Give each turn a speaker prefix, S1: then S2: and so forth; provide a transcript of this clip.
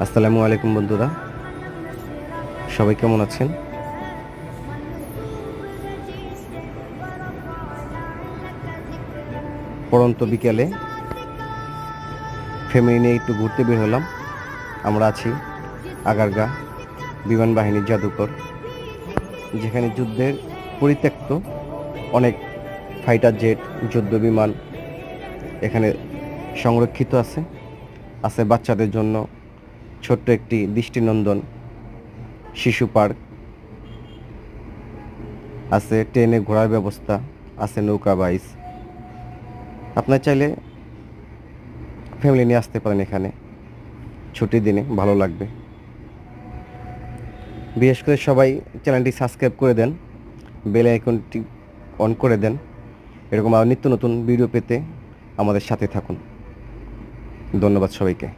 S1: আসসালামু আলাইকুম বন্ধুরা, সবাই কেমন আছেন? পড়ন্ত বিকেলে ফ্যামিলি নিয়ে একটু ঘুরতে বের হলাম। আমরা আছি আগারগা বিমান বাহিনীর জাদুঘর, যেখানে যুদ্ধের পরিত্যক্ত অনেক ফাইটার জেট, যুদ্ধ বিমান এখানে সংরক্ষিত আছে। আছে বাচ্চাদের জন্য ছোট্ট একটি দৃষ্টিনন্দন শিশু পার্ক, আছে ট্রেনে ঘোরার ব্যবস্থা, আছে নৌকা বাইচ। আপনার চাইলে ফ্যামিলি নিয়ে আসতে পারেন এখানে, ছুটির দিনে ভালো লাগবে। বিশেষ করে সবাই চ্যানেলটি সাবস্ক্রাইব করে দেন, বেল আইকনটি অন করে দেন। এরকম আরও নিত্য নতুন ভিডিও পেতে আমাদের সাথে থাকুন। ধন্যবাদ সবাইকে।